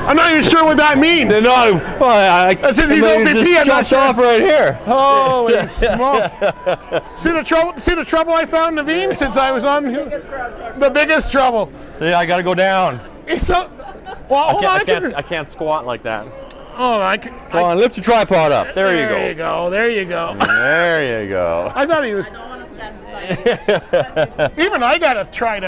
I'm not even sure what that means. No, well, Since he's OPP, just chopped off right here. Holy smokes! See the trouble I found, Naveen, since I was on the biggest trouble. See, I got to go down. Well, hold on. I can't squat like that. Oh, Come on, lift your tripod up. There you go. There you go. There you go. There you go. I thought he was. I don't want to stand beside you. Even I gotta try to.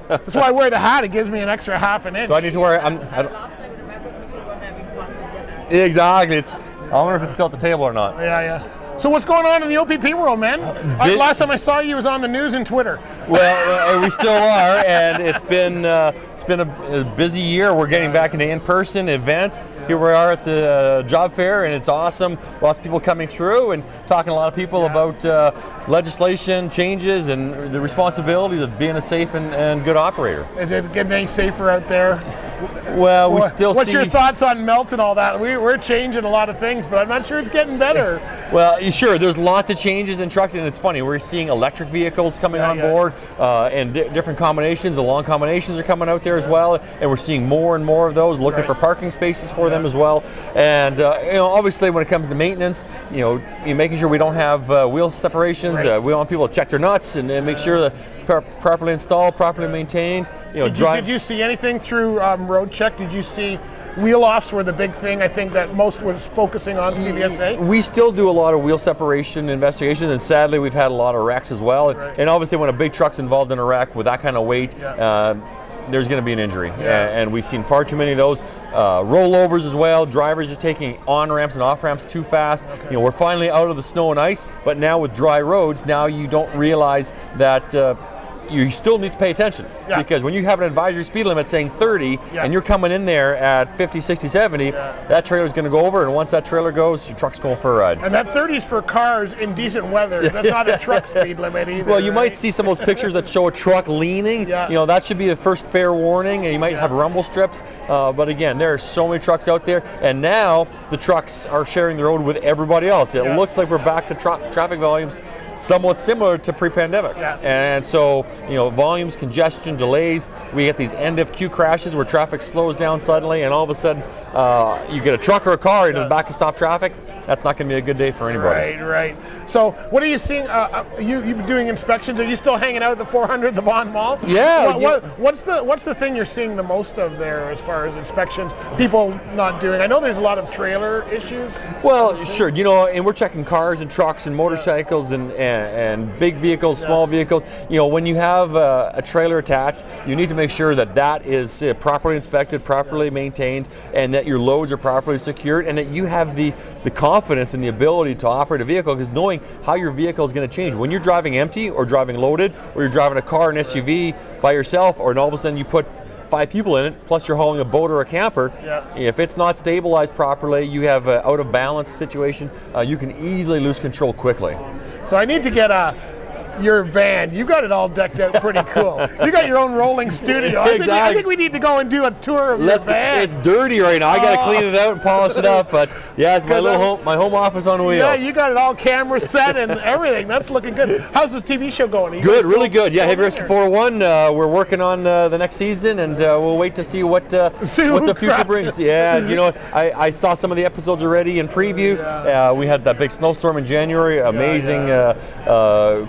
That's why I wear the hat. It gives me an extra half an inch. Do I need to wear? Last time, remember when people were having fun with that? Exactly. I wonder if it's still at the table or not. Yeah. So what's going on in the OPP world, man? Last time I saw you was on the news and Twitter. Well, we still are, and it's been a busy year. We're getting back into in-person events. Here we are at the job fair, and it's awesome. Lots of people coming through and talking to a lot of people about legislation changes and the responsibilities of being a safe and good operator. Is it getting any safer out there? Well, we still What's your thoughts on melt and all that? We're changing a lot of things, but I'm not sure it's getting better. Well, sure, there's lots of changes in trucks, and it's funny, we're seeing electric vehicles coming on board and different combinations. The long combinations are coming out there as well, and we're seeing more and more of those, looking for parking spaces for them as well. And obviously when it comes to maintenance, you're making sure we don't have wheel separations. We want people to check their nuts and make sure that properly installed, properly maintained. Did you see anything through road check? Did you see wheel offs were the big thing? I think that most was focusing on CVSA. We still do a lot of wheel separation investigations, and sadly we've had a lot of wrecks as well. And obviously when a big truck's involved in a wreck with that kind of weight, there's going to be an injury. And we've seen far too many of those. Rollovers as well. Drivers are taking on-ramps and off-ramps too fast. We're finally out of the snow and ice, but now with dry roads, now you don't realize that you still need to pay attention, because when you have an advisory speed limit saying 30 and you're coming in there at 50, 60, 70, that trailer's going to go over, and once that trailer goes, your truck's going for a ride. And that 30 is for cars in decent weather. That's not a truck speed limit either. Well, you might see some of those pictures that show a truck leaning. That should be the first fair warning, and you might have rumble strips. But again, there are so many trucks out there, and now the trucks are sharing the road with everybody else. It looks like we're back to traffic volumes somewhat similar to pre-pandemic. And so, volumes, congestion, delays, we get these end of queue crashes where traffic slows down suddenly, and all of a sudden you get a truck or a car into the back of stop traffic. That's not going to be a good day for anybody. Right. So what are you seeing? You've been doing inspections. Are you still hanging out at the 400, the Vaughan Mall? Yeah. What's the thing you're seeing the most of there as far as inspections? People not doing. I know there's a lot of trailer issues. Well, sure. And we're checking cars and trucks and motorcycles and big vehicles, small vehicles. When you have a trailer attached, you need to make sure that is properly inspected, properly maintained, and that your loads are properly secured, and that you have the confidence and the ability to operate a vehicle, because knowing how your vehicle is going to change. When you're driving empty or driving loaded, or you're driving a car, an SUV by yourself, or all of a sudden you put 5 people in it, plus you're hauling a boat or a camper, if it's not stabilized properly, you have an out of balance situation, you can easily lose control quickly. So I need to get your van. You got it all decked out pretty cool. You got your own rolling studio. I think we need to go and do a tour of your van. It's dirty right now. I got to clean it out and polish it up, but it's my home office on wheels. Yeah, you got it all camera set and everything. That's looking good. How's this TV show going? Good, really good. Yeah, Heavy Rescue 401. We're working on the next season, and we'll wait to see what the future brings. Yeah, I saw some of the episodes already in preview. We had that big snowstorm in January. Amazing,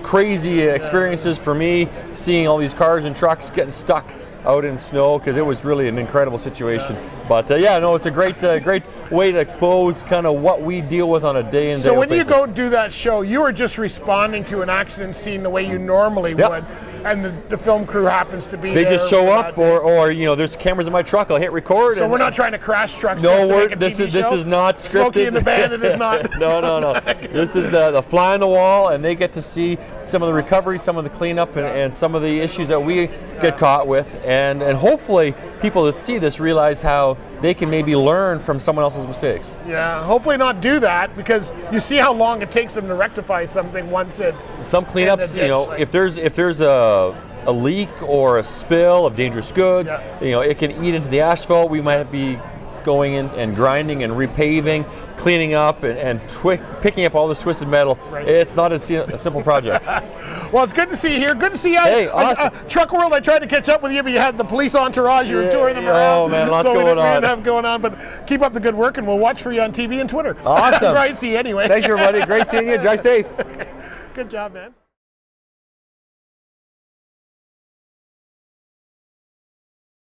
crazy experiences for me, seeing all these cars and trucks getting stuck out in snow, because it was really an incredible situation. But it's a great way to expose kind of what we deal with on a day in day basis. So when you go do that show, you are just responding to an accident scene the way you normally would, and the film crew happens to be They there just show up, or there's cameras in my truck, I'll hit record. So we're not trying to crash trucks. No, this is not scripted. Smokey and the band, it is not. No. This is the fly on the wall, and they get to see some of the recovery, some of the cleanup, and some of the issues that we get caught with, and hopefully people that see this realize how they can maybe learn from someone else's mistakes. Yeah, hopefully not do that, because you see how long it takes them to rectify something once it's some cleanups. If there's a leak or a spill of dangerous goods, it can eat into the asphalt. We might be going in and grinding and repaving, cleaning up and picking up all this twisted metal. Right. It's not a simple project. Well, it's good to see you here. Good to see you. Hey, awesome. Truck World, I tried to catch up with you, but you had the police entourage. You were touring them around. Oh, man, lots so going we on. didn't have going on, but keep up the good work, and we'll watch for you on TV and Twitter. Awesome. Right, see you anyway. Thanks, everybody. Great seeing you. Drive safe. Good job, man.